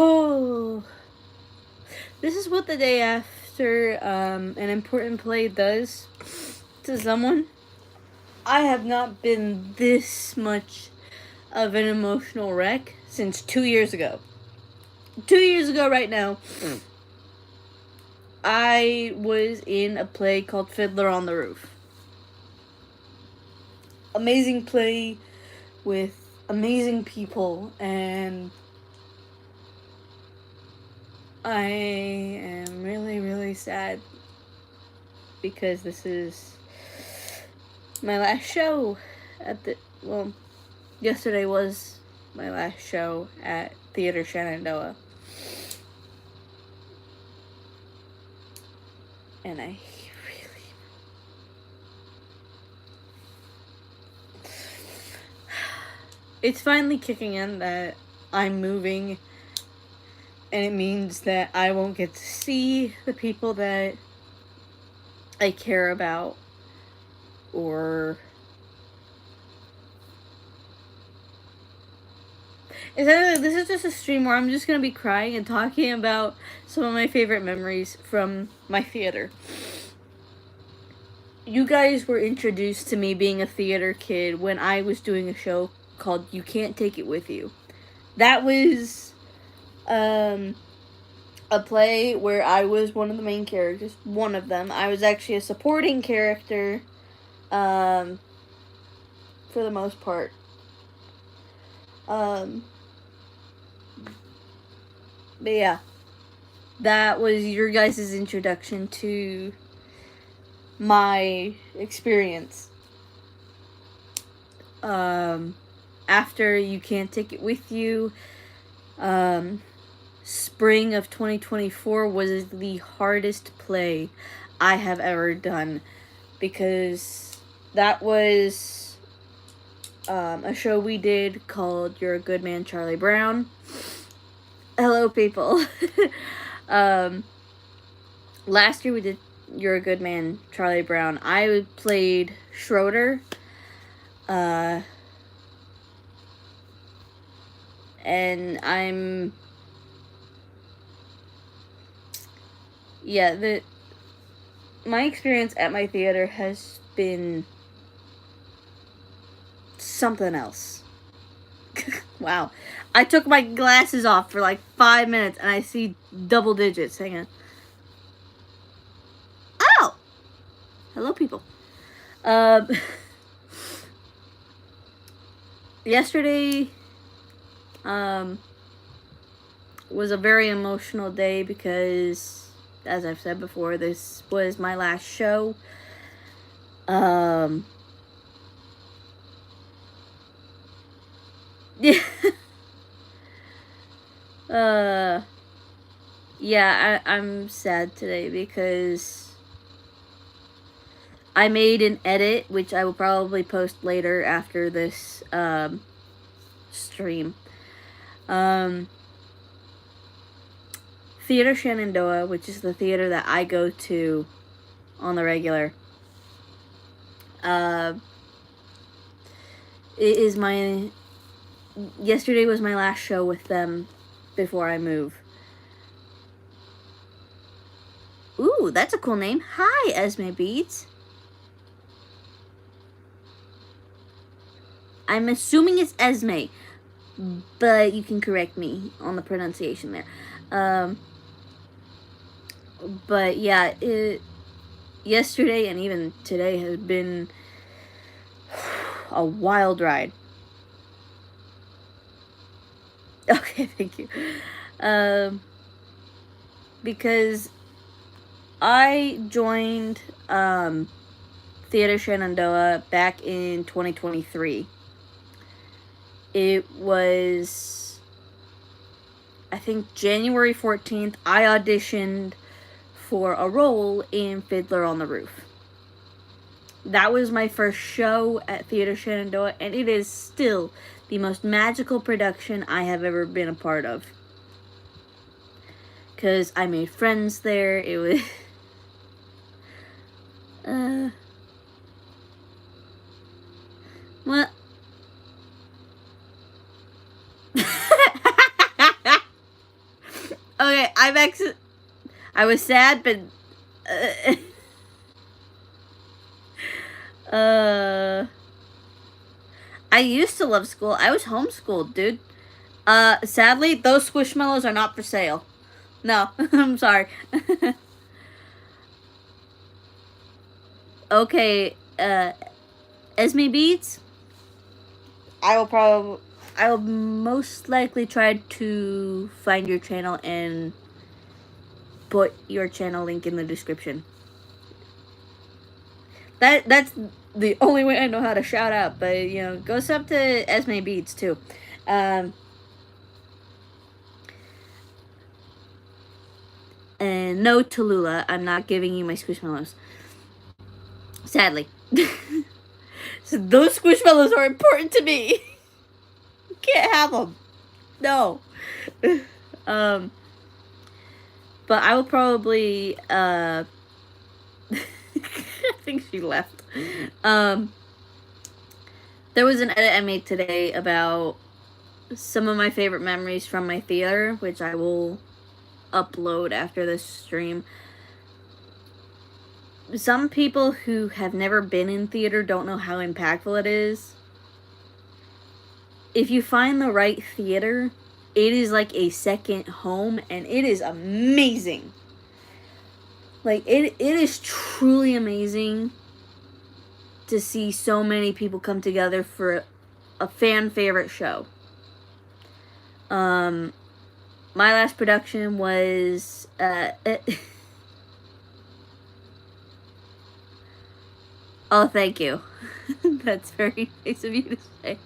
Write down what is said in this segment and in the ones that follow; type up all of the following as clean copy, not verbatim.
Oh, this is what the day after an important play does to someone. I have not been this much of an emotional wreck since 2 years ago. 2 years ago, right now, I was in a play called Fiddler on the Roof. Amazing play with amazing people, and I am really, really sad because this is my last show at yesterday was my last show at Theater Shenandoah. And I really... It's finally kicking in that I'm moving, and it means that I won't get to see the people that I care about, or this is just a stream where I'm just gonna be crying and talking about some of my favorite memories from my theater. You guys were introduced to me being a theater kid when I was doing a show called You Can't Take It With You. That was a play where I was one of the main characters, one of them. I was actually a supporting character for the most part. But yeah, that was your guys' introduction to my experience. After You Can't Take It With You, spring of 2024 was the hardest play I have ever done, because that was a show we did called You're a Good Man, Charlie Brown. Hello, people. Last year we did You're a Good Man, Charlie Brown. I played Schroeder. And I'm... Yeah, my experience at my theater has been something else. Wow. I took my glasses off for like 5 minutes and I see double digits. Hang on. Oh! Hello, people. Yesterday was a very emotional day because, as I've said before, this was my last show. Yeah, I'm sad today because I made an edit, which I will probably post later after this stream. Theater Shenandoah, which is the theater that I go to on the regular, yesterday was my last show with them before I move. Ooh, that's a cool name. Hi, Esme Beats. I'm assuming it's Esme, but you can correct me on the pronunciation there. But yeah, yesterday and even today has been a wild ride. Okay, thank you. Because I joined Theater Shenandoah back in 2023. It was, I think, January 14th, I auditioned for a role in Fiddler on the Roof. That was my first show at Theater Shenandoah, and it is still the most magical production I have ever been a part of. Because I made friends there. It was... Well... Okay, I was sad, but I used to love school. I was homeschooled, dude. Sadly, those Squishmallows are not for sale. No, I'm sorry. Okay, Esme Beats. I will most likely try to find your channel and put your channel link in the description. That's the only way I know how to shout out, but you know, go sub to Esme Beats too. And no, Tallulah, I'm not giving you my Squishmallows. Sadly. So those Squishmallows are important to me. You can't have them. No. But I will probably, I think she left. There was an edit I made today about some of my favorite memories from my theater, which I will upload after this stream. Some people who have never been in theater don't know how impactful it is. If you find the right theater, it is like a second home, and it is amazing. Like, it is truly amazing to see so many people come together for a fan favorite show. My last production was, oh, thank you. That's very nice of you to say.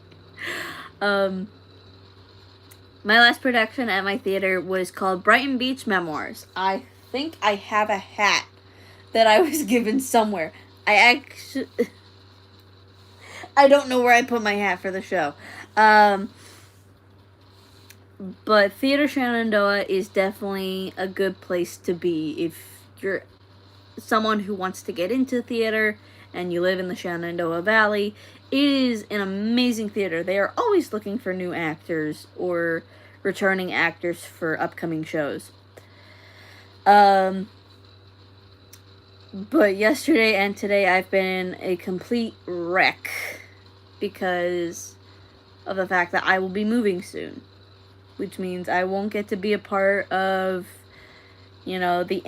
My last production at my theater was called Brighton Beach Memoirs. I think I have a hat that I was given somewhere. I don't know where I put my hat for the show. But Theater Shenandoah is definitely a good place to be if you're someone who wants to get into theater and you live in the Shenandoah Valley. It is an amazing theater. They are always looking for new actors or returning actors for upcoming shows. But yesterday and today I've been a complete wreck because of the fact that I will be moving soon, which means I won't get to be a part of, you know, the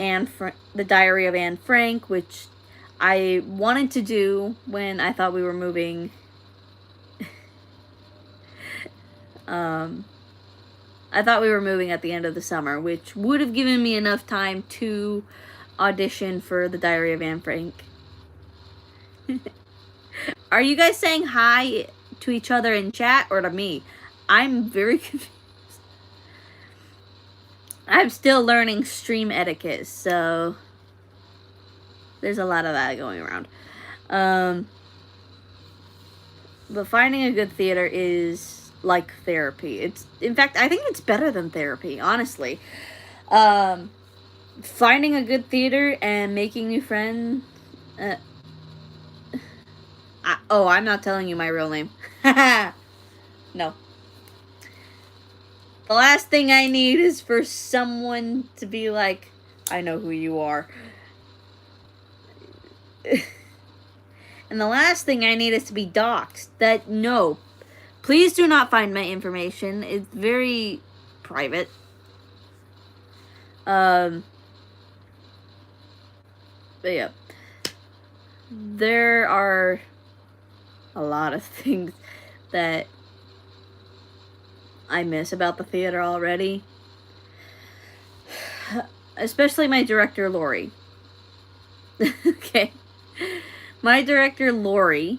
Diary of Anne Frank, which I wanted to do when I thought we were moving. I thought we were moving at the end of the summer, which would have given me enough time to audition for the Diary of Anne Frank. Are you guys saying hi to each other in chat or to me? I'm very confused. I'm still learning stream etiquette, so there's a lot of that going around. But finding a good theater is like therapy. In fact, I think it's better than therapy, honestly. Finding a good theater and making new friends. I'm not telling you my real name. No. The last thing I need is for someone to be like, I know who you are. And the last thing I need is to be doxxed. No. Please do not find my information. It's very private. But yeah. There are a lot of things that I miss about the theater already. Especially my director, Lori. Okay. My director, Lori,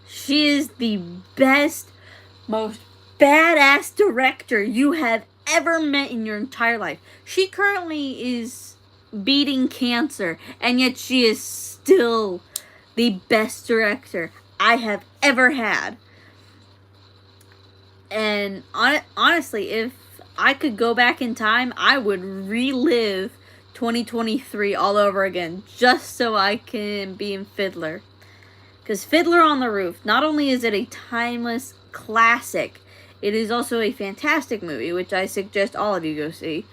she is the best, most badass director you have ever met in your entire life. She currently is beating cancer, and yet she is still the best director I have ever had. And honestly, if I could go back in time, I would relive 2023 all over again, just so I can be in Fiddler. Because Fiddler on the Roof, not only is it a timeless classic, it is also a fantastic movie, which I suggest all of you go see.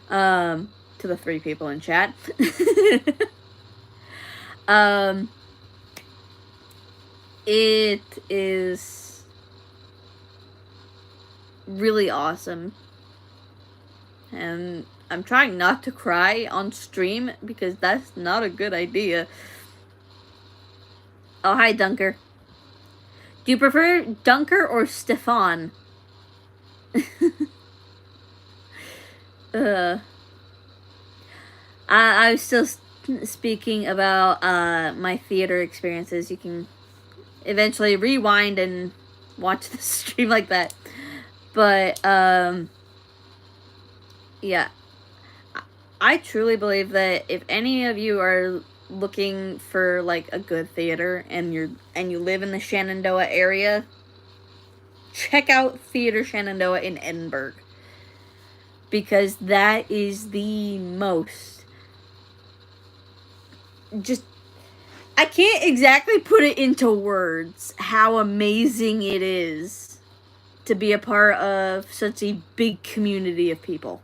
To the 3 people in chat. It is really awesome. And I'm trying not to cry on stream because that's not a good idea. Oh, hi, Dunker. Do you prefer Dunker or Stefan? I was still speaking about my theater experiences. You can eventually rewind and watch the stream like that. But, yeah. I truly believe that if any of you are looking for like a good theater and you live in the Shenandoah area, check out Theater Shenandoah in Edinburgh, because that is the most just, I can't exactly put it into words how amazing it is to be a part of such a big community of people.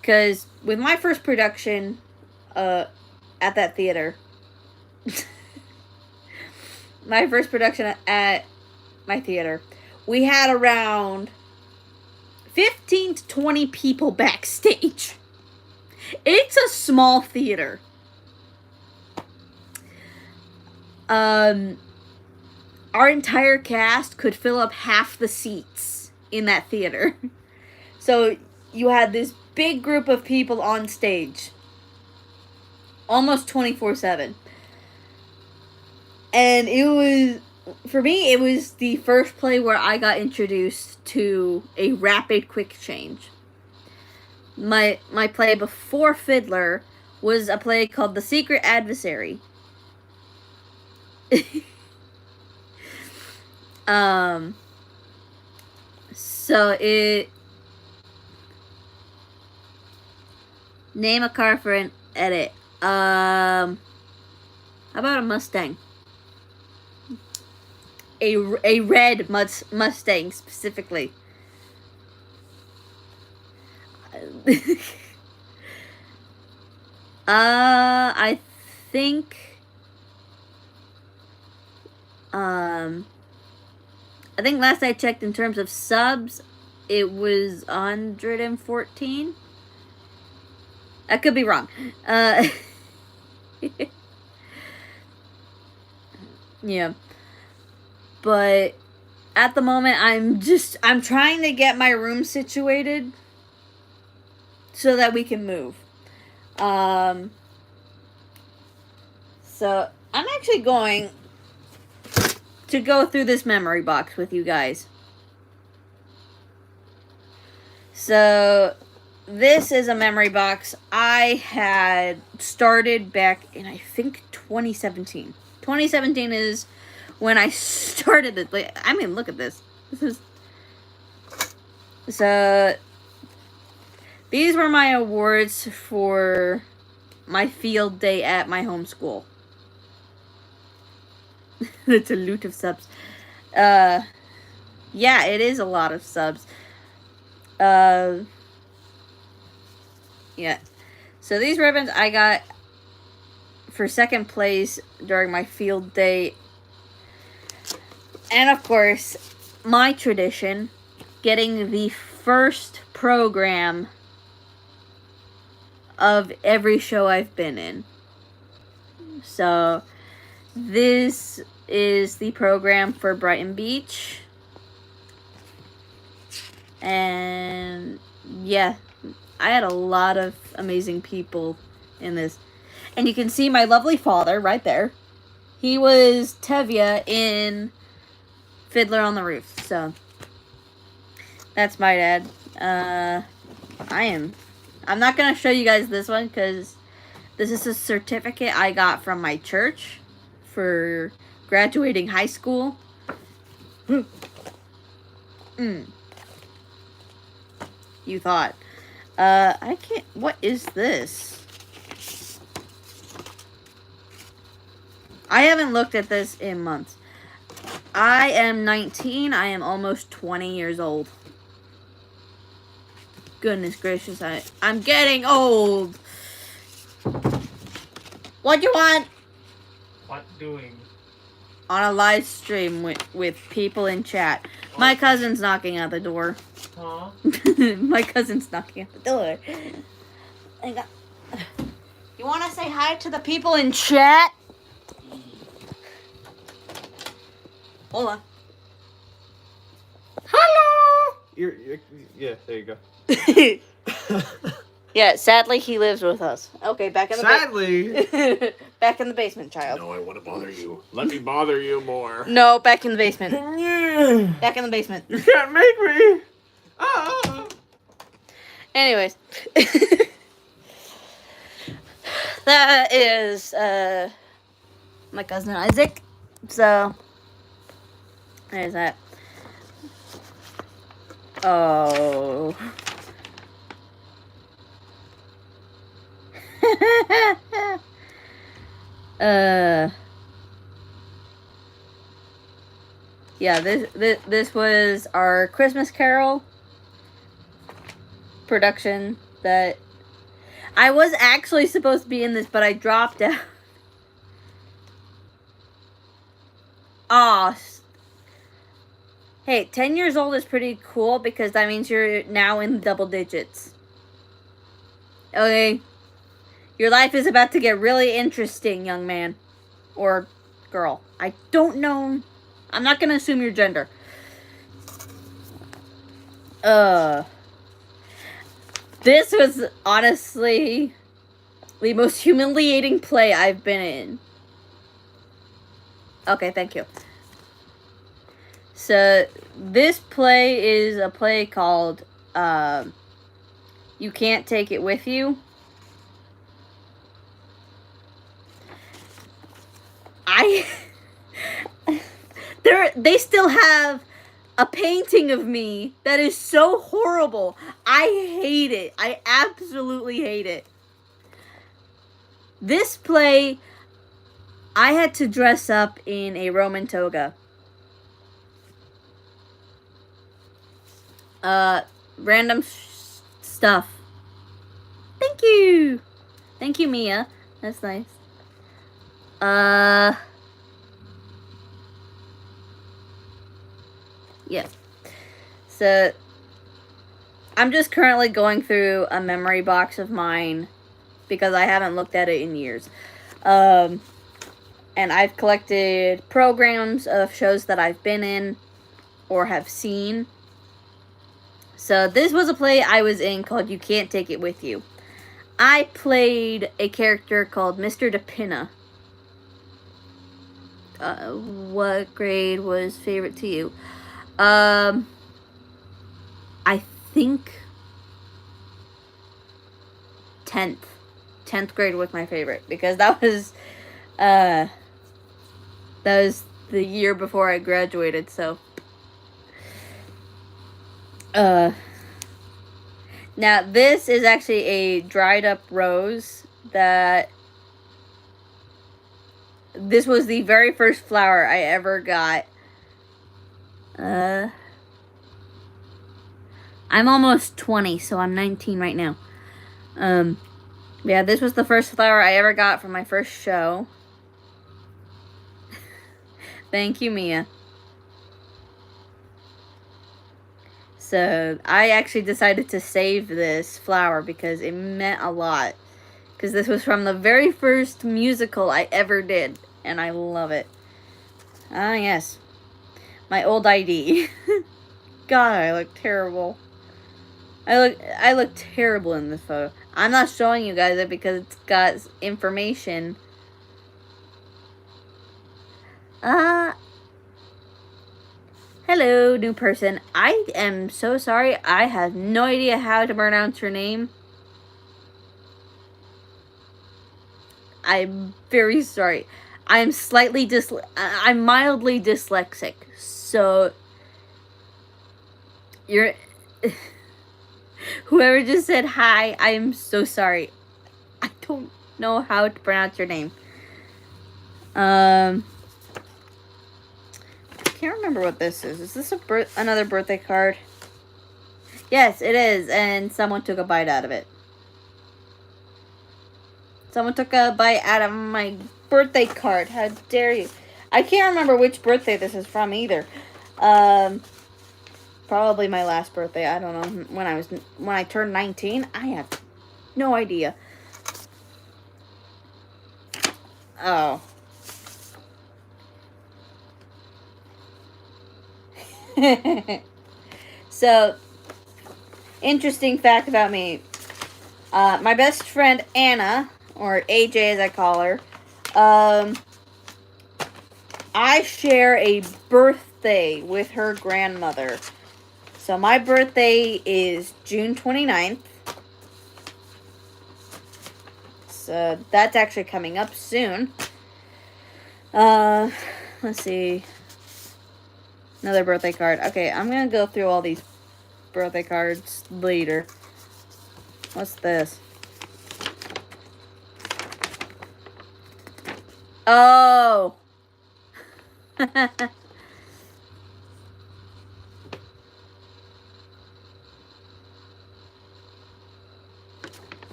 Because with my first production at that theater, my first production at my theater, we had around 15 to 20 people backstage. It's a small theater. Our entire cast could fill up half the seats in that theater. So you had this big group of people on stage, almost 24/7. And it was, for me, it was the first play where I got introduced to a rapid quick change. My play before Fiddler was a play called The Secret Adversary. So it, name a car for an edit. How about a Mustang? A red Mustang specifically. I think I think last I checked in terms of subs, it was 114. I could be wrong. Yeah. But at the moment, I'm trying to get my room situated so that we can move. So I'm actually going to go through this memory box with you guys. So this is a memory box I had started back in, I think, 2017. 2017 is when I started it. Like, I mean, look at this. So these were my awards for my field day at my home school. It's a loot of subs. Yeah, it is a lot of subs. Yeah. So these ribbons I got for second place during my field day. And of course, my tradition, getting the first program of every show I've been in. So this is the program for Brighton Beach. And yeah, I had a lot of amazing people in this. And you can see my lovely father right there. He was Tevye in Fiddler on the Roof. So that's my dad. I'm not going to show you guys this one because this is a certificate I got from my church for graduating high school. You thought. I can't. What is this? I haven't looked at this in months. I am 19. I am almost 20 years old. Goodness gracious, I'm getting old. What do you want? What doing? On a live stream with people in chat. My cousin's knocking at the door. Huh? My cousin's knocking at the door. You want to say hi to the people in chat? Hold on. Hello! Yeah, there you go. Yeah, sadly he lives with us. Okay, back in the Sadly? back in the basement, child. No, I want to bother you. Let me bother you more. No, back in the basement. Back in the basement. You can't make me! Ah. Anyways. That is my cousin Isaac. So there's that. Oh. Yeah, this was our Christmas Carol production that I was actually supposed to be in this, but I dropped out. Aw. Hey, 10 years old is pretty cool because that means you're now in double digits. Okay? Your life is about to get really interesting, young man. Or girl. I don't know. I'm not going to assume your gender. This was honestly the most humiliating play I've been in. Okay, thank you. So, this play is a play called You Can't Take It With You. They still have a painting of me that is so horrible. I hate it. I absolutely hate it. This play, I had to dress up in a Roman toga. Random stuff. Thank you. Thank you, Mia. That's nice. Yeah. So, I'm just currently going through a memory box of mine because I haven't looked at it in years. And I've collected programs of shows that I've been in or have seen. So, this was a play I was in called You Can't Take It With You. I played a character called Mr. DePina. What grade was favorite to you? I think 10th grade was my favorite because that was the year before I graduated. So now this is actually a dried up rose that this was the very first flower I ever got. I'm almost 20, so I'm 19 right now. Yeah, this was the first flower I ever got from my first show. Thank you, Mia. So, I actually decided to save this flower because it meant a lot. Because this was from the very first musical I ever did, and I love it. Ah, yes. My old ID. God, I look terrible. I look terrible in this photo. I'm not showing you guys it because it's got information. Hello, new person. I am so sorry. I have no idea how to pronounce your name. I'm very sorry. I'm mildly dyslexic. So you're whoever just said hi, I am so sorry. I don't know how to pronounce your name. I can't remember what this is. Is this another birthday card? Yes, it is, and someone took a bite out of it. Someone took a bite out of my birthday card. How dare you? I can't remember which birthday this is from either. Probably my last birthday. I don't know when I turned 19. I have no idea. Oh. So, interesting fact about me. My best friend Anna, or AJ as I call her, I share a birthday with her grandmother. So my birthday is June 29th. So that's actually coming up soon. Let's see. Another birthday card. Okay, I'm going to go through all these birthday cards later. What's this? Oh.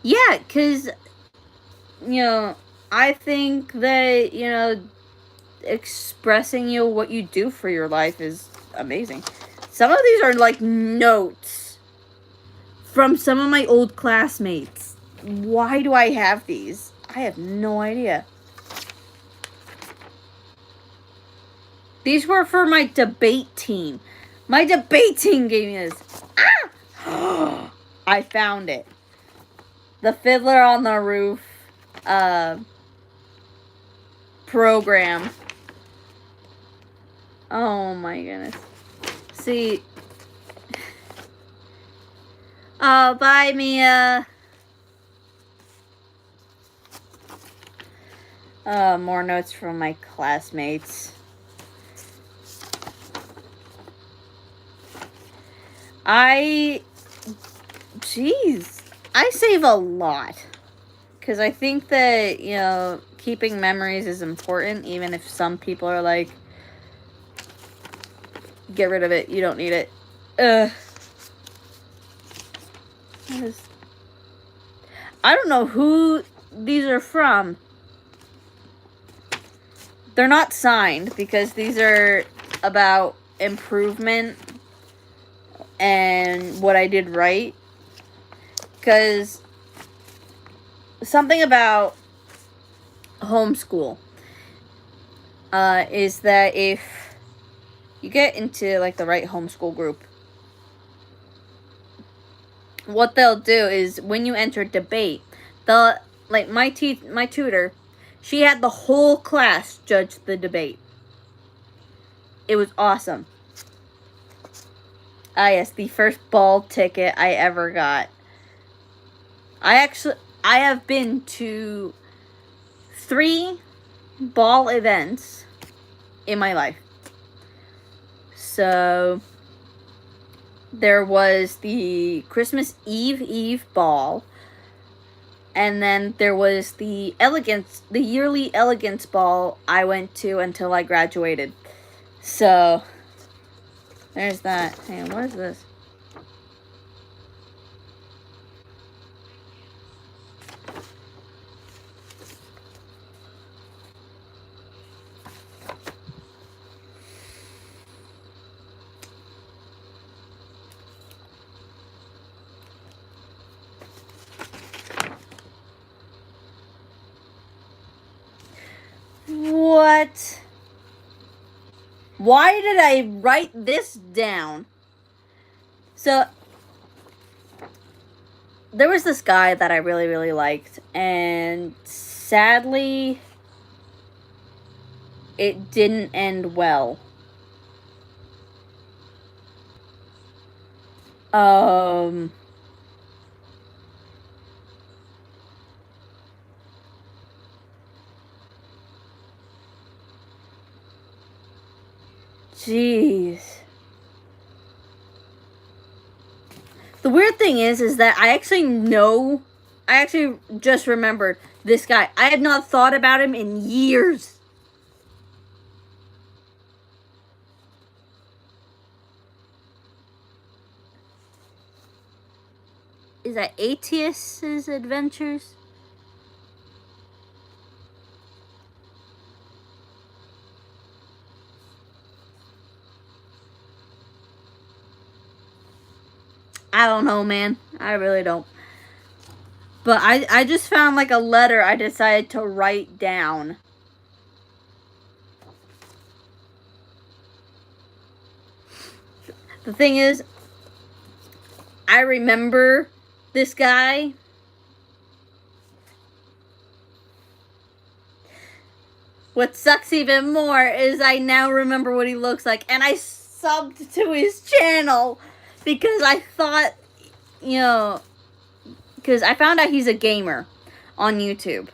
Yeah, because, I think that, expressing, what you do for your life is amazing. Some of these are, like, notes from some of my old classmates. Why do I have these? I have no idea. These were for my debate team. My debate team gave me this. Ah! I found it. The Fiddler on the Roof program. Oh my goodness. See. Oh, bye, Mia. More notes from my classmates. Jeez. I save a lot. Because I think that, keeping memories is important, even if some people are like, get rid of it, you don't need it. I don't know who these are from. They're not signed, because these are about improvement and what I did right. Because something about homeschool is that if you get into like the right homeschool group, what they'll do is when you enter debate, my tutor, she had the whole class judge the debate. It was awesome. Ah, yes, the first ball ticket I ever got. I have been to 3 ball events in my life. So, there was the Christmas Eve ball. And then there was the yearly Elegance ball I went to until I graduated. So, there's that. Hang on, what is this? What? Why did I write this down? So, there was this guy that I really, really liked, and sadly, it didn't end well. Jeez. The weird thing is that I actually just remembered this guy. I had not thought about him in years. is that Atius's Adventures? I don't know, man. I really don't. But I just found like a letter I decided to write down. The thing is, I remember this guy. What sucks even more is I now remember what he looks like. And I subbed to his channel because I thought, you know, because I found out he's a gamer on YouTube.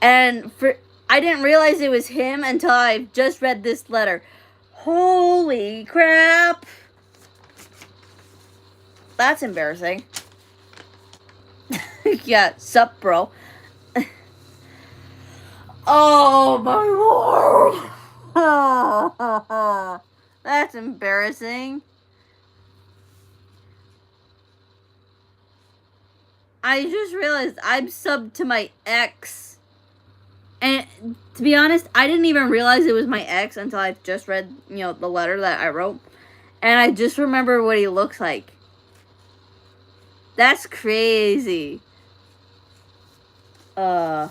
And I didn't realize it was him until I just read this letter. Holy crap. That's embarrassing. Yeah, sup, bro. Oh, my lord. That's embarrassing. I just realized I'm subbed to my ex. And to be honest, I didn't even realize it was my ex until I just read, you know, the letter that I wrote. And I just remember what he looks like. That's crazy. Oh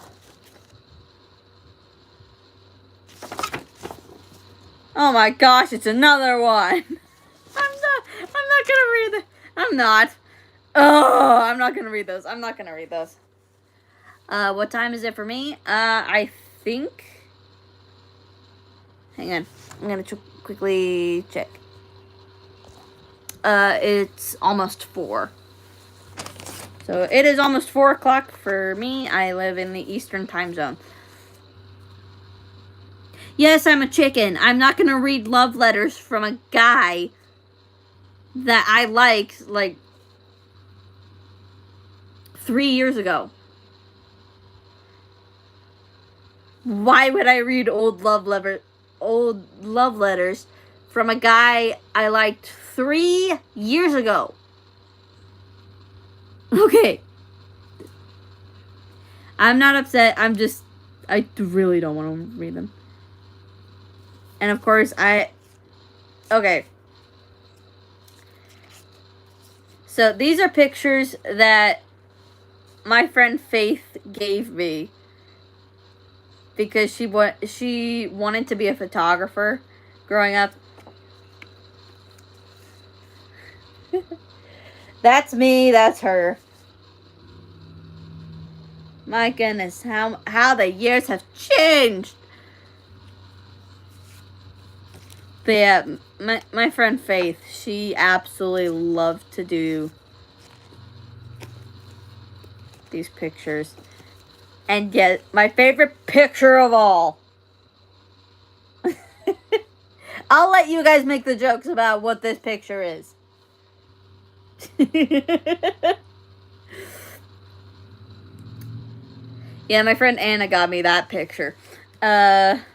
my gosh, it's another one. I'm not gonna read it. I'm not. Oh, I'm not gonna read those. I'm not gonna read those. What time is it for me? I think. Hang on. I'm gonna quickly check. It's almost 4. So it is almost 4 o'clock for me. I live in the Eastern time zone. Yes, I'm a chicken. I'm not gonna read love letters from a guy that I liked, like, 3 years ago. Why would I read old love letters from a guy I liked 3 years ago? Okay. I'm not upset. I really don't want to read them. And of course, okay. So these are pictures that my friend Faith gave me because she wanted to be a photographer growing up. That's me, that's her. My goodness, how the years have changed. But yeah, my friend Faith, she absolutely loved to do these pictures. And yet, my favorite picture of all. I'll let you guys make the jokes about what this picture is. Yeah, my friend Anna got me that picture. Alright,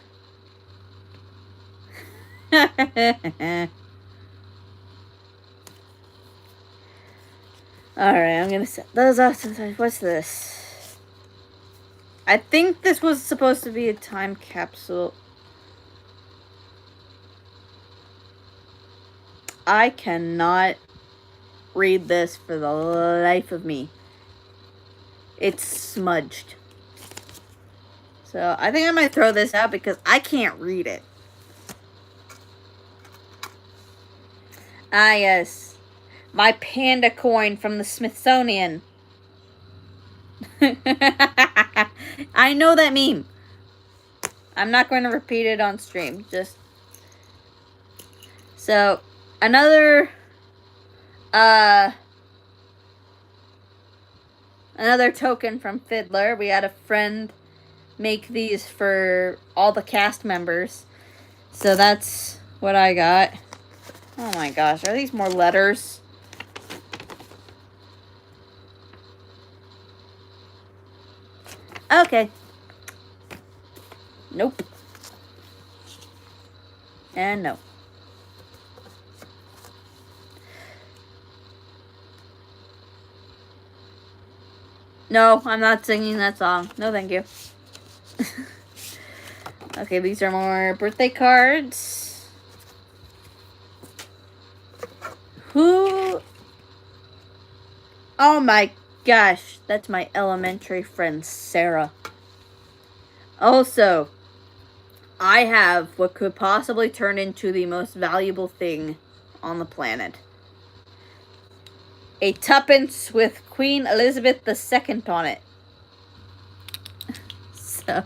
I'm gonna set those up. What's this? I think this was supposed to be a time capsule. I cannot read this for the life of me. It's smudged. So I think I might throw this out because I can't read it. Ah, yes. My panda coin from the Smithsonian. I know that meme. I'm not going to repeat it on stream. So, another token from Fiddler. We had a friend make these for all the cast members. So that's what I got. Oh my gosh, are these more letters? Okay. Nope. And no. No, I'm not singing that song. No, thank you. Okay, these are more birthday cards. Who? Oh my gosh, that's my elementary friend, Sarah. Also, I have what could possibly turn into the most valuable thing on the planet. A tuppence with Queen Elizabeth II on it. So,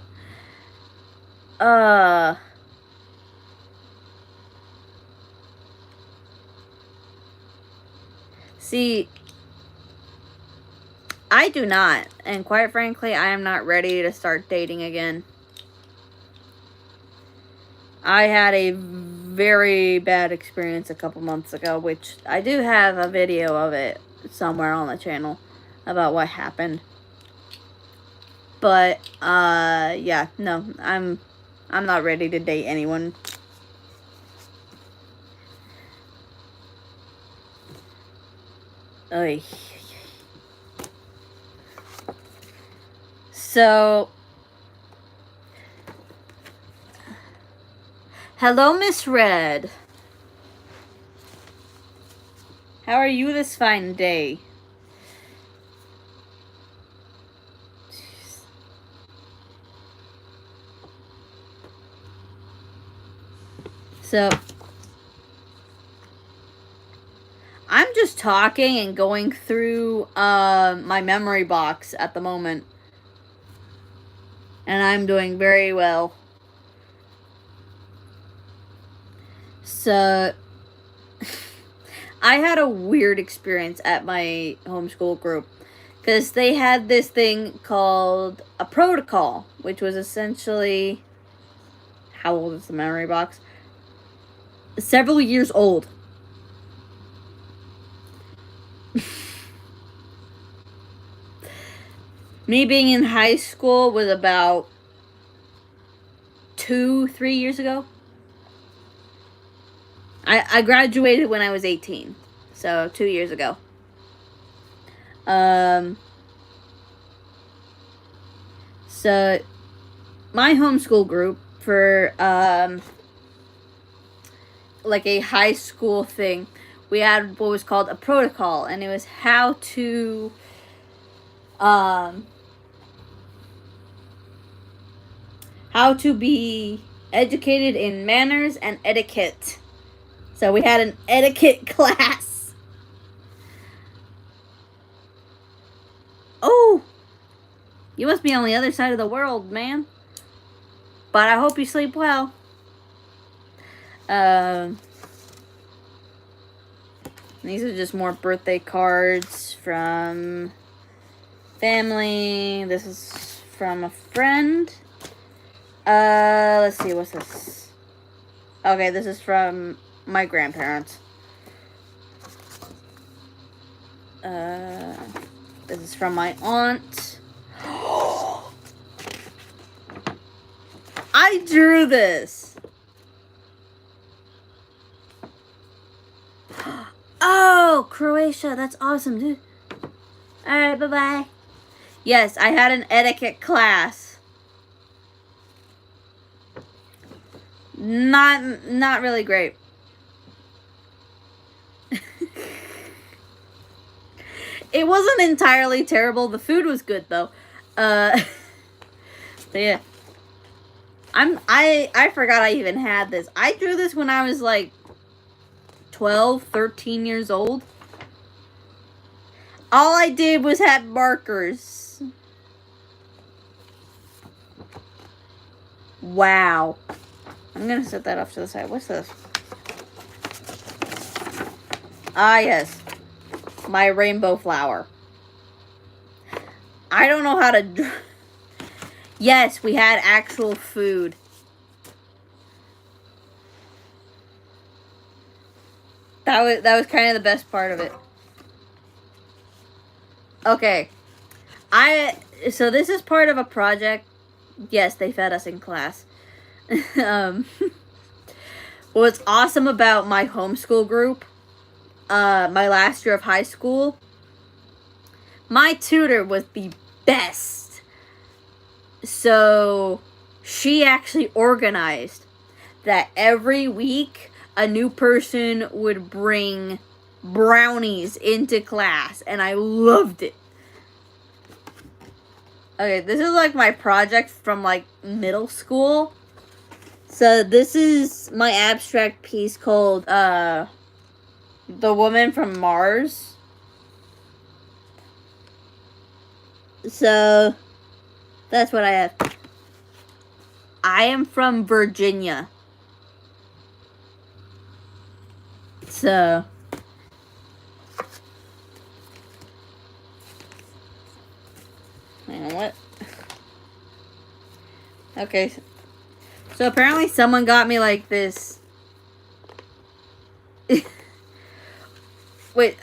see, I do not, and quite frankly, I am not ready to start dating again. I had a very bad experience a couple months ago, which I do have a video of it somewhere on the channel about what happened. But yeah, no, I'm not ready to date anyone. Oy. So, hello, Miss Red. How are you this fine day? Jeez. So, I'm just talking and going through my memory box at the moment. And I'm doing very well. So, I had a weird experience at my homeschool group. Because they had this thing called a protocol, which was essentially... How old is the memory box? Several years old. Me being in high school was about 2-3 years ago. I graduated when I was 18. So 2 years ago. So my homeschool group for like a high school thing, we had what was called a protocol, and it was how to be educated in manners and etiquette. So we had an etiquette class. Oh, you must be on the other side of the world, man. But I hope you sleep well. These are just more birthday cards from family. This is from a friend. Let's see, what's this? Okay, this is from my grandparents. This is from my aunt. I drew this. Oh, Croatia. That's awesome, dude. Alright, bye-bye. Yes, I had an etiquette class. Not really great. It wasn't entirely terrible. The food was good, though. But yeah. I forgot I even had this. I drew this when I was like 12, 13 years old. All I did was have markers. Wow. I'm gonna set that off to the side. What's this? Ah, yes. My rainbow flower. I don't know how to draw. Yes, we had actual food. That was kind of the best part of it. Okay. So this is part of a project. Yes, they fed us in class. What's awesome about my homeschool group, my last year of high school, my tutor was the best. So she actually organized that every week a new person would bring brownies into class, and I loved it. Okay, this is like my project from like middle school. So this is my abstract piece called The Woman from Mars. So that's what I have. I am from Virginia. So hang on, what? Okay. So apparently someone got me like this. Wait,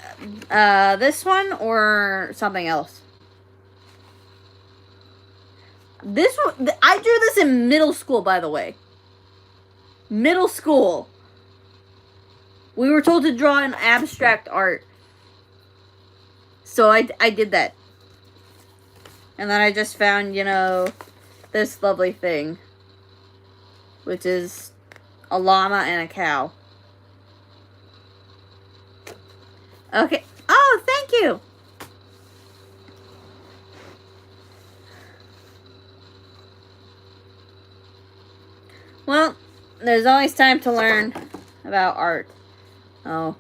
this one or something else? This one, I drew this in middle school, by the way. Middle school. We were told to draw an abstract art. So I did that. And then I just found, you know, this lovely thing. Which is a llama and a cow. Okay. Oh, thank you. Well, there's always time to learn about art. Oh,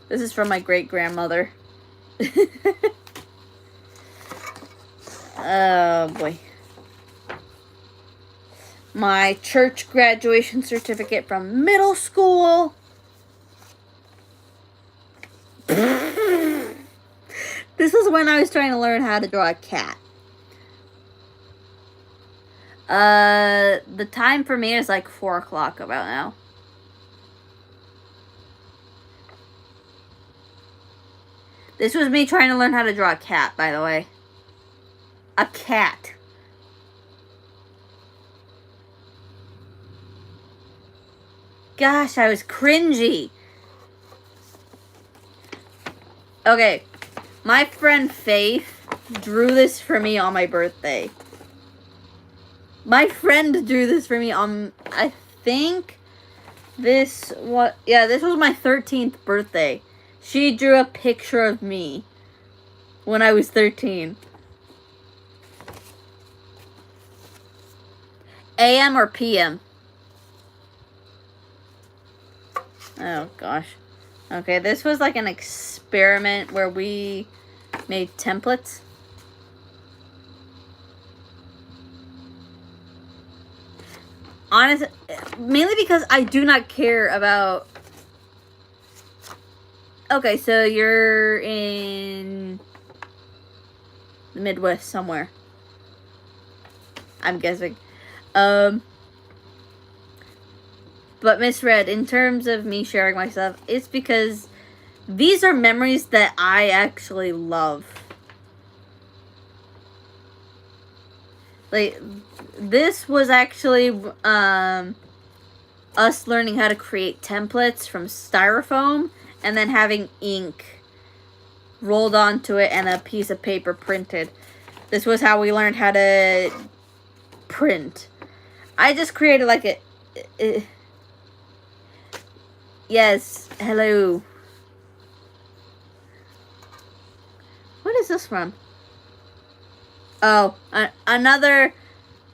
this is from my great-grandmother. Oh, boy. My church graduation certificate from middle school. This is when I was trying to learn how to draw a cat. The time for me is like 4 o'clock about now. This was me trying to learn how to draw a cat, by the way. A cat. Gosh, I was cringy. Okay, my friend Faith drew this for me on my birthday. My friend drew this for me on, I think, this was my 13th birthday. She drew a picture of me when I was 13. AM or PM? Oh, gosh. Okay, this was like an experiment where we made templates. Honestly, mainly because I do not care about... Okay, so you're in the Midwest somewhere. I'm guessing. But Miss Red, in terms of me sharing my stuff, it's because these are memories that I actually love. Like, this was actually us learning how to create templates from styrofoam and then having ink rolled onto it and a piece of paper printed. This was how we learned how to print. I just created like a... Yes, hello. What is this from? Oh, another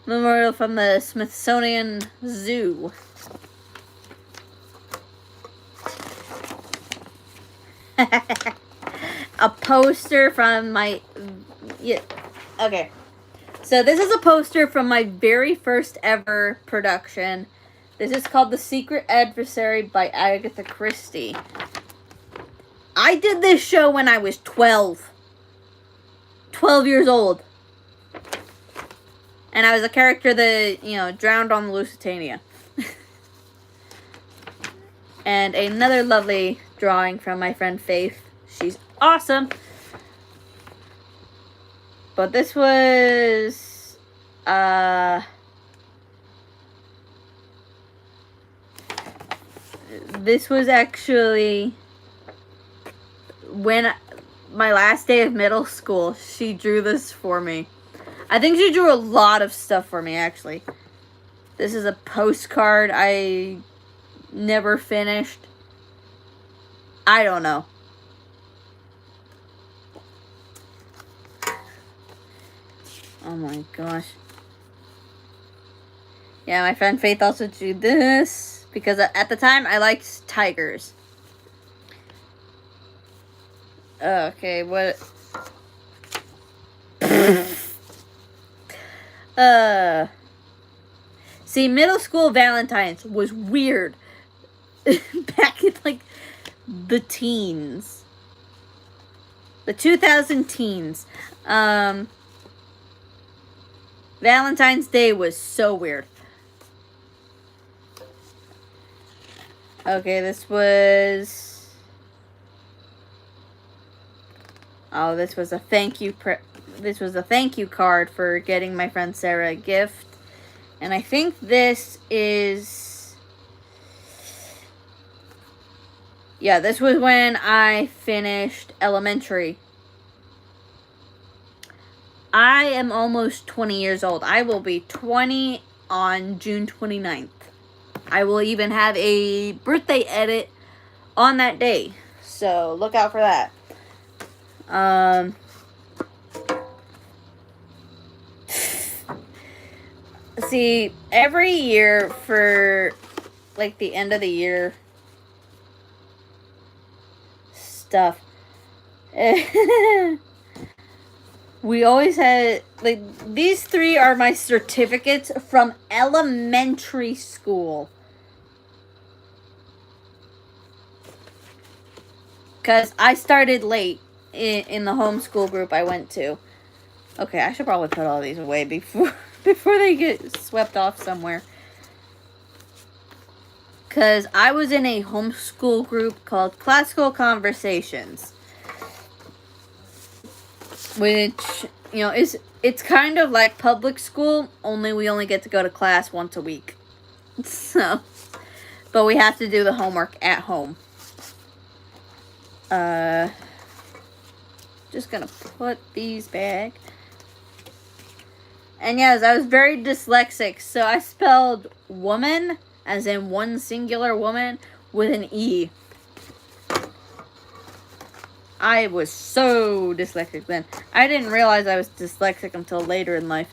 memorial from the Smithsonian Zoo. A poster from my... Yeah, okay. So this is a poster from my very first ever production. This is called The Secret Adversary by Agatha Christie. I did this show when I was 12. 12 years old. And I was a character that, you know, drowned on the Lusitania. And another lovely drawing from my friend Faith. She's awesome. But this was... This was actually when my last day of middle school. She drew this for me. I think she drew a lot of stuff for me, actually. This is a postcard I never finished. I don't know. Oh my gosh. Yeah, my friend Faith also drew this because at the time I liked tigers. Okay, what? See, middle school Valentine's was weird. Back in, like, the teens. The 2000 teens. Valentine's Day was so weird. Okay, this was... Oh, this was a thank you card for getting my friend Sarah a gift. And I think this is... Yeah, this was when I finished elementary. I am almost 20 years old. I will be 20 on June 29th. I will even have a birthday edit on that day. So, look out for that. See, every year for, like, the end of the year stuff, we always had, like, these three are my certificates from elementary school. Because I started late in the homeschool group I went to. Okay, I should probably put all these away before they get swept off somewhere. Because I was in a homeschool group called Classical Conversations. Which, you know, it's kind of like public school, only we only get to go to class once a week. So, but we have to do the homework at home. Just gonna put these back. And yes, I was very dyslexic, so I spelled woman, as in one singular woman, with an E. I was so dyslexic then. I didn't realize I was dyslexic until later in life.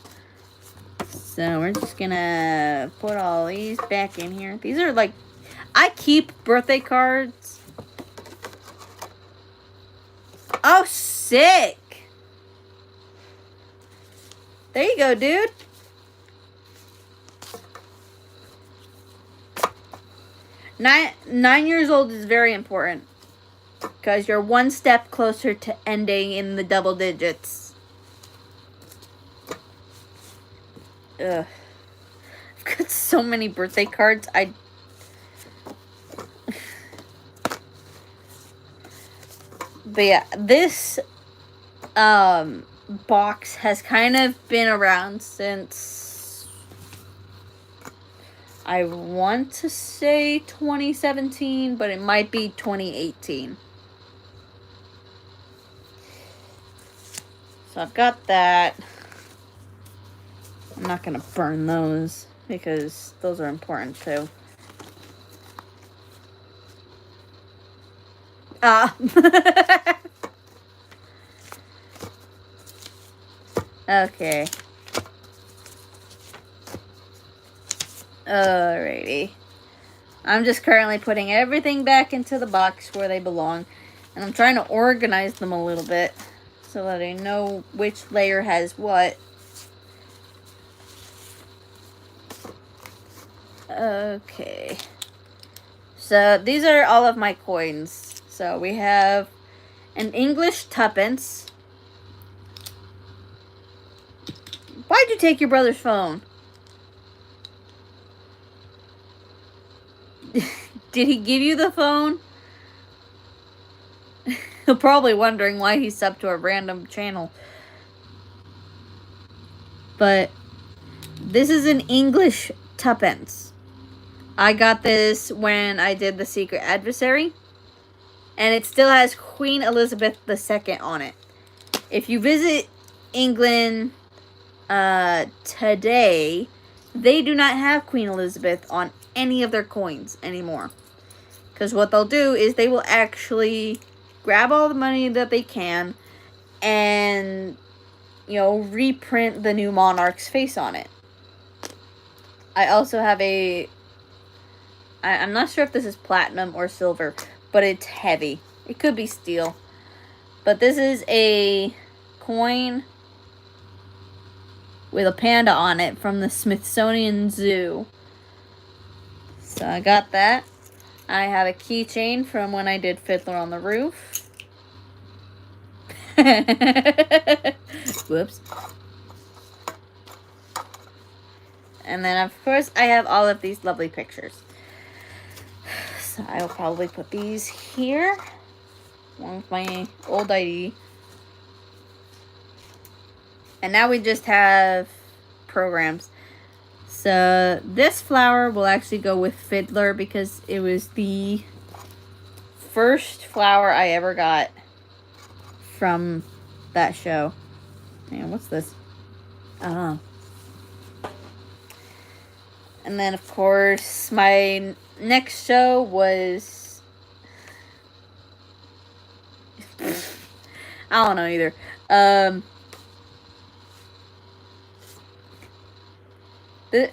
So we're just gonna put all these back in here. These are like, I keep birthday cards. Oh, sick. There you go, dude. Nine years old is very important. Because you're one step closer to ending in the double digits. Ugh. I've got so many birthday cards. But yeah, this box has kind of been around since, I want to say 2017, but it might be 2018. So I've got that. I'm not going to burn those because those are important too. Okay. Alrighty. I'm just currently putting everything back into the box where they belong. And I'm trying to organize them a little bit so that I know which layer has what. Okay. So these are all of my coins. So we have an English tuppence. Why'd you take your brother's phone? Did he give you the phone? You're probably wondering why he subbed to a random channel. But this is an English tuppence. I got this when I did The Secret Adversary. And it still has Queen Elizabeth II on it. If you visit England today, they do not have Queen Elizabeth on any of their coins anymore. Because what they'll do is they will actually grab all the money that they can and, reprint the new monarch's face on it. I also have I'm not sure if this is platinum or silver, but it's heavy. It could be steel. But this is a coin with a panda on it from the Smithsonian Zoo. So I got that. I have a keychain from when I did Fiddler on the Roof. Whoops. And then, of course, I have all of these lovely pictures. So I will probably put these here, along with my old ID. And now we just have programs. So this flower will actually go with Fiddler because it was the first flower I ever got from that show. Man, what's this? I don't know. And then, of course, my next show was... I don't know either.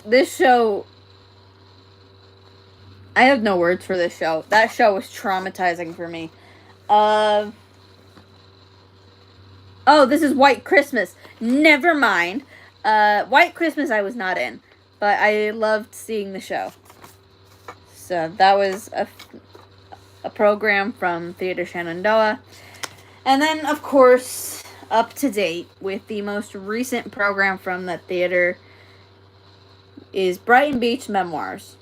This show... I have no words for this show. That show was traumatizing for me. Oh, this is White Christmas. Never mind. White Christmas I was not in. But I loved seeing the show. So that was a program from Theater Shenandoah. And then, of course, up to date with the most recent program from the theater is Brighton Beach Memoirs.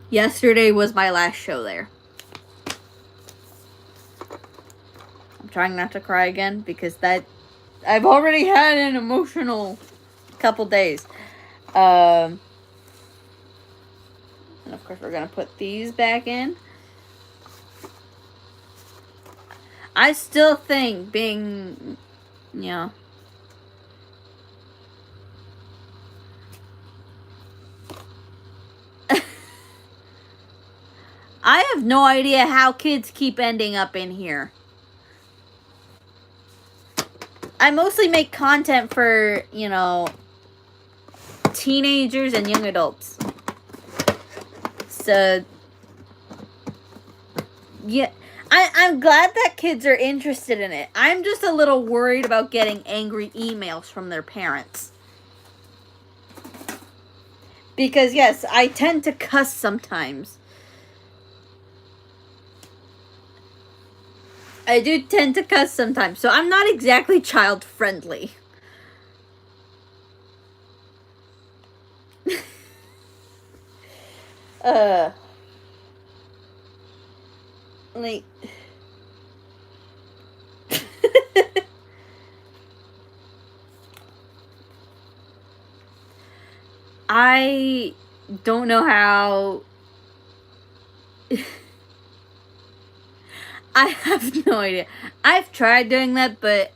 Yesterday was my last show there. I'm trying not to cry again because I've already had an emotional couple days. And of course we're gonna put these back in. I still think being, I have no idea how kids keep ending up in here. I mostly make content for, teenagers and young adults. So, yeah, I'm glad that kids are interested in it. I'm just a little worried about getting angry emails from their parents. Because, yes, I tend to cuss sometimes. I do tend to cuss sometimes, so I'm not exactly child-friendly. Like... I don't know how... I have no idea. I've tried doing that, but,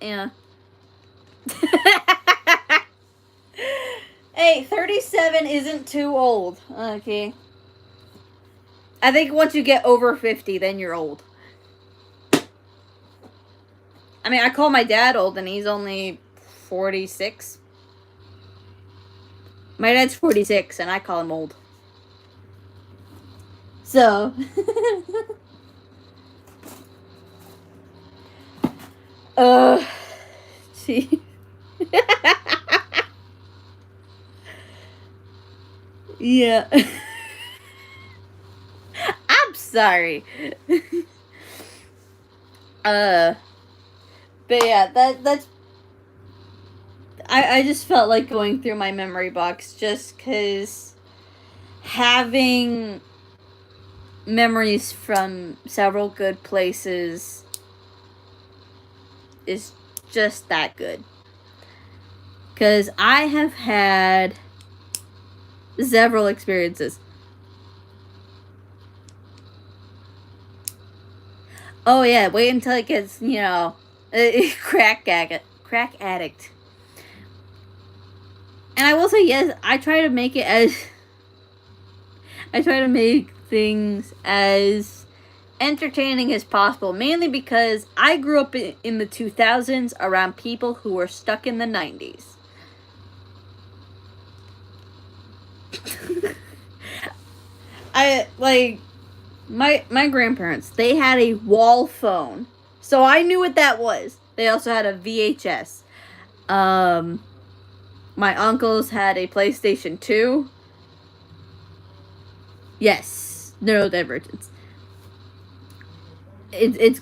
Hey, 37 isn't too old, okay? I think once you get over 50, then you're old. I mean, I call my dad old, and he's only 46. My dad's 46, and I call him old. So... see. Yeah. I'm sorry. But yeah, that's... I just felt like going through my memory box just because having memories from several good places is just that good. Because I have had several experiences. Oh yeah, wait until it gets, crack addict. And I will say, yes, I try to make it as... I try to make things as entertaining as possible, mainly because I grew up in the 2000s around people who were stuck in the 90s. My grandparents, they had a wall phone, so I knew what that was. They also had a VHS. My uncles had a PlayStation 2. Yes, neurodivergence. It's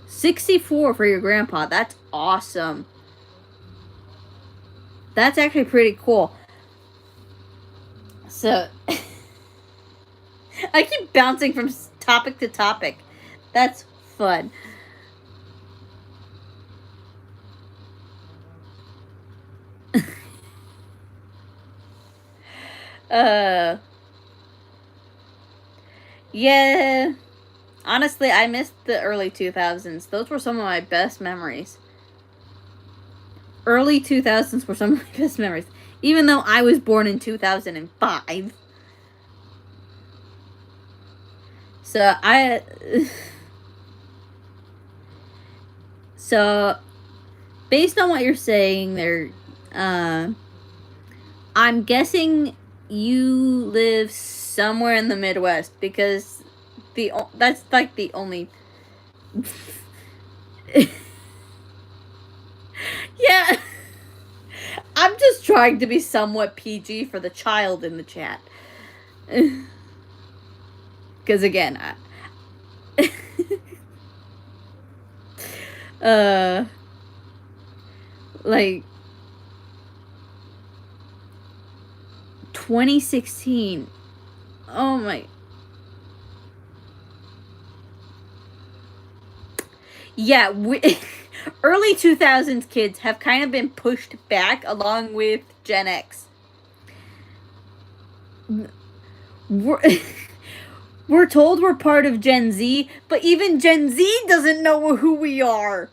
64 for your grandpa. That's awesome. That's actually pretty cool. So, I keep bouncing from topic to topic. That's fun. Yeah. Honestly, I missed the early 2000s. Those were some of my best memories. Early 2000s were some of my best memories. Even though I was born in 2005. So, So, based on what you're saying there, I'm guessing you live somewhere in the Midwest, because that's like the only... Yeah. I'm just trying to be somewhat PG for the child in the chat. Because again, like 2016. Oh my. Yeah, early 2000s kids have kind of been pushed back along with Gen X. We're told we're part of Gen Z, but even Gen Z doesn't know who we are.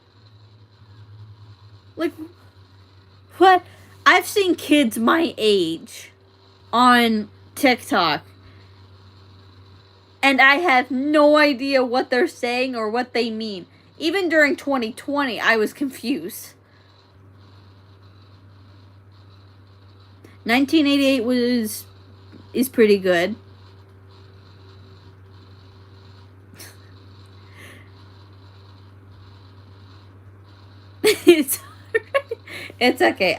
Like, what? I've seen kids my age on TikTok, and I have no idea what they're saying or what they mean. Even during 2020, I was confused. 1988 is pretty good. It's okay.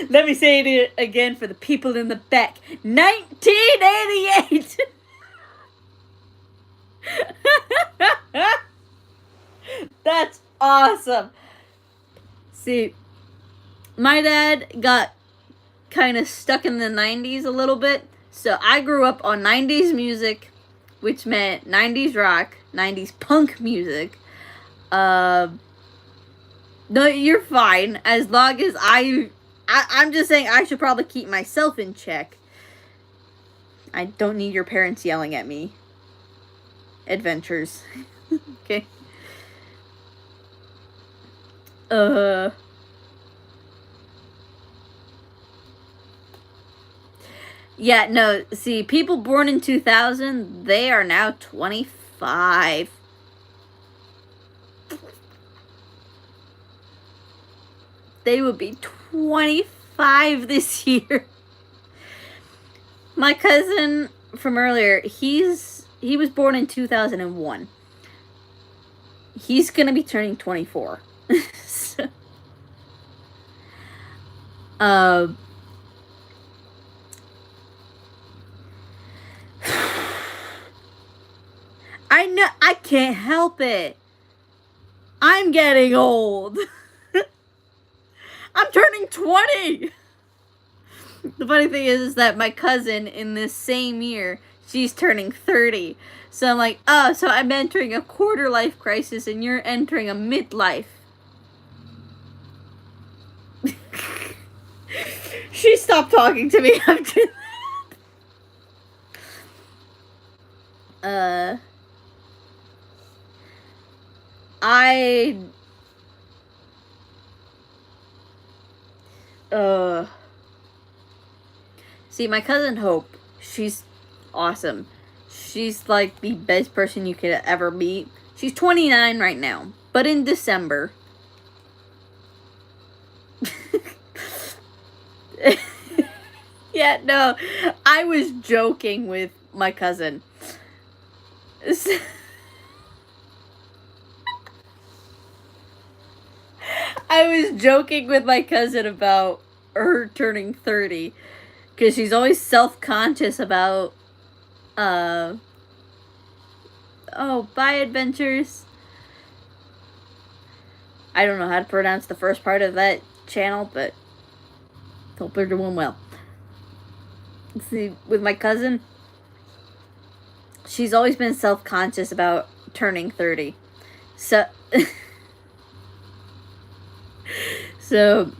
Let me say it again for the people in the back. 1988. That's awesome. See, my dad got kind of stuck in the 90s a little bit. So I grew up on 90s music, which meant 90s rock, 90s punk music. No, you're fine. As long as I'm just saying I should probably keep myself in check. I don't need your parents yelling at me. Adventures. Okay. Yeah, no, see, people born in 2000, they are now 25. They would be 25 this year. My cousin from earlier, he was born in 2001. He's gonna be turning 24. So, I know, I can't help it. I'm getting old. I'm turning 20. The funny thing is that my cousin in this same year, she's turning 30. So I'm like, oh, so I'm entering a quarter life crisis and you're entering a midlife. She stopped talking to me after that. I see my cousin Hope. She's awesome. She's like the best person you could ever meet. She's 29 right now, but in December. Yeah, no, I was joking with my cousin. I was joking with my cousin about her turning 30 because she's always self-conscious about bye adventures. I don't know how to pronounce the first part of that channel, but hope they're doing well. See, with my cousin, she's always been self-conscious about turning 30. So so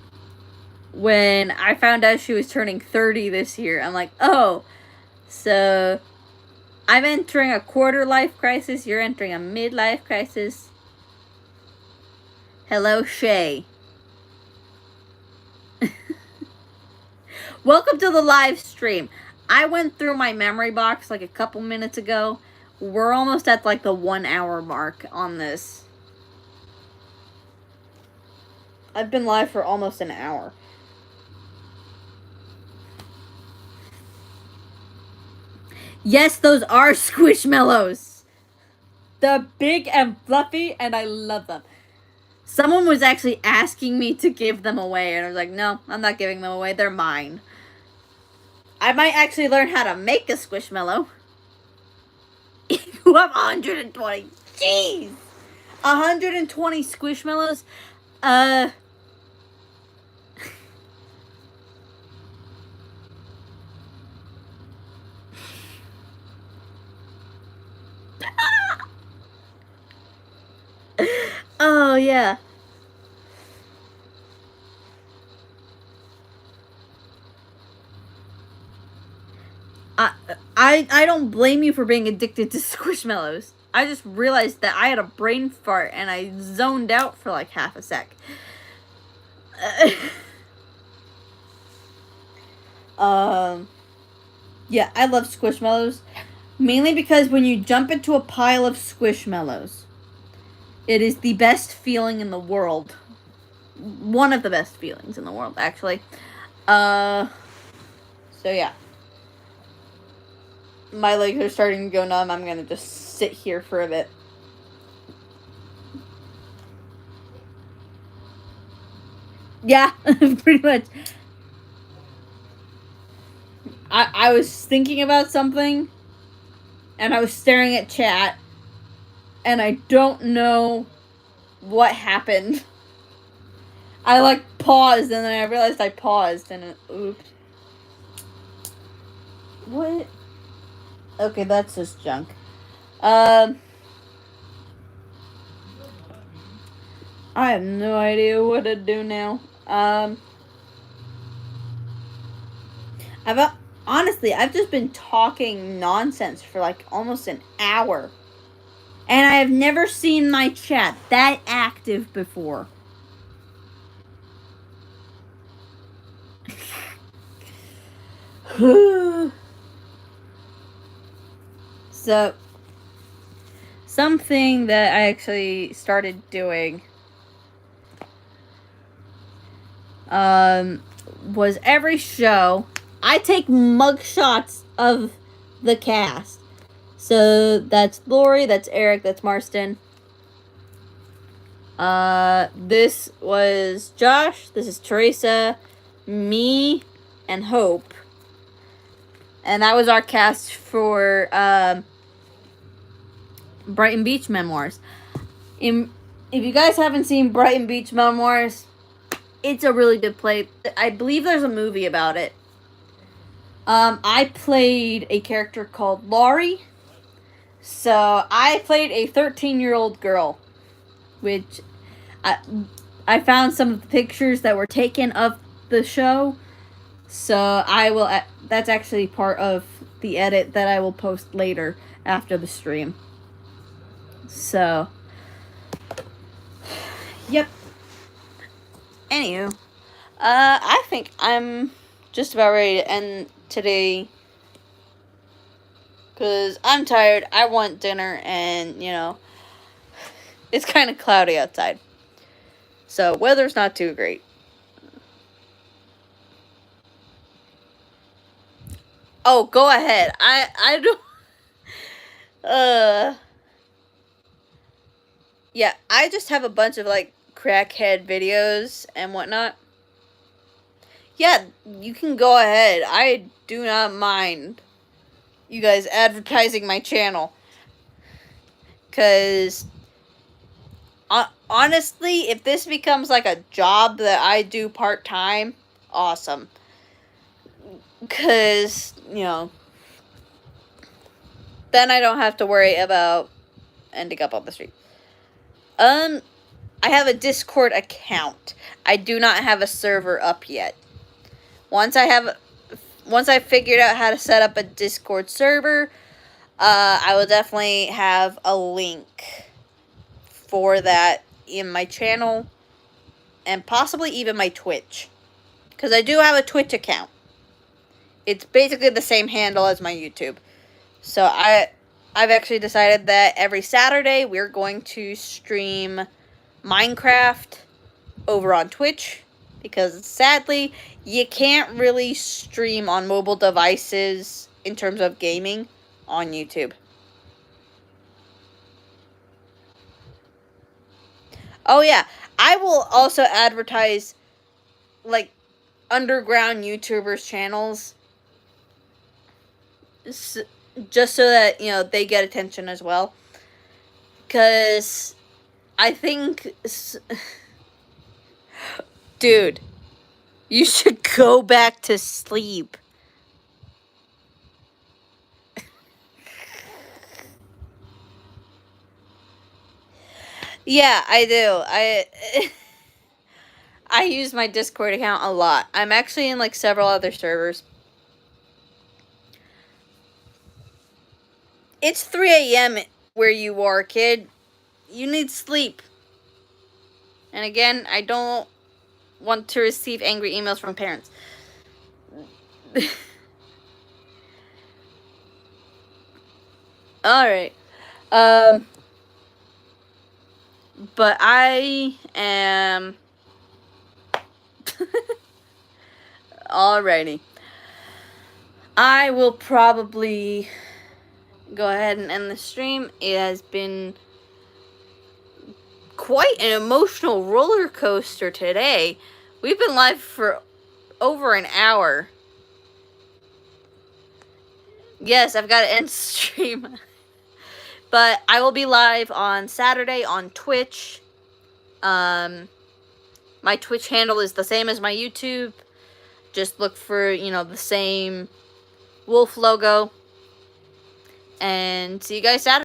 when I found out she was turning 30 this year, I'm like, oh, so I'm entering a quarter-life crisis, you're entering a midlife crisis. Hello, Shay. Welcome to the live stream. I went through my memory box like a couple minutes ago. We're almost at like the 1 hour mark on this. I've been live for almost an hour. Yes, those are Squishmallows. They're big and fluffy, and I love them. Someone was actually asking me to give them away, and I was like, no, I'm not giving them away. They're mine. I might actually learn how to make a Squishmallow. You have 120. Jeez. 120 Squishmallows. Oh, yeah. I don't blame you for being addicted to Squishmallows. I just realized that I had a brain fart and I zoned out for like half a sec. Yeah, I love Squishmallows. Mainly because when you jump into a pile of Squishmallows, it is the best feeling in the world. One of the best feelings in the world, actually. So yeah. My legs are starting to go numb. I'm gonna just sit here for a bit. Yeah, pretty much. I was thinking about something, and I was staring at chat, and I don't know what happened. I like paused, and then I realized I paused, and oops. What? Okay, that's just junk. I have no idea what to do now. Honestly, I've just been talking nonsense for like almost an hour. And I have never seen my chat that active before. So, something that I actually started doing was every show I take mugshots of the cast. So that's Lori, that's Eric, that's Marston. This was Josh, this is Teresa, me, and Hope. And that was our cast for Brighton Beach Memoirs. If you guys haven't seen Brighton Beach Memoirs, it's a really good play. I believe there's a movie about it. I played a character called Laurie. So I played a 13-year-old girl, which I found some of the pictures that were taken of the show. So I will. That's actually part of the edit that I will post later after the stream. So Yep. Anywho, I think I'm just about ready to end today. Because I'm tired, I want dinner, and, you know, it's kind of cloudy outside. So, weather's not too great. Oh, go ahead. I don't... Yeah, I just have a bunch of, like, crackhead videos and whatnot. Yeah, you can go ahead. I do not mind you guys advertising my channel. Because, honestly, if this becomes like a job that I do part-time, awesome. Because, you know, then I don't have to worry about ending up on the street. I have a Discord account. I do not have a server up yet. Once I figured out how to set up a Discord server, I will definitely have a link for that in my channel and possibly even my Twitch. Because I do have a Twitch account. It's basically the same handle as my YouTube. So I've actually decided that every Saturday we're going to stream Minecraft over on Twitch. Because sadly, you can't really stream on mobile devices in terms of gaming on YouTube. Oh yeah, I will also advertise like underground YouTubers channels just so that, you know, they get attention as well. Cuz I think dude, you should go back to sleep. Yeah, I do. I use my Discord account a lot. I'm actually in like several other servers. It's 3 a.m. where you are, kid. You need sleep. And again, I don't want to receive angry emails from parents. Alright. But I am... Alrighty. I will probably go ahead and end the stream. It has been quite an emotional roller coaster today. We've been live for over an hour. Yes, I've got to end stream. But I will be live on Saturday on Twitch. My Twitch handle is the same as my YouTube. Just look for, you know, the same wolf logo. And see you guys Saturday.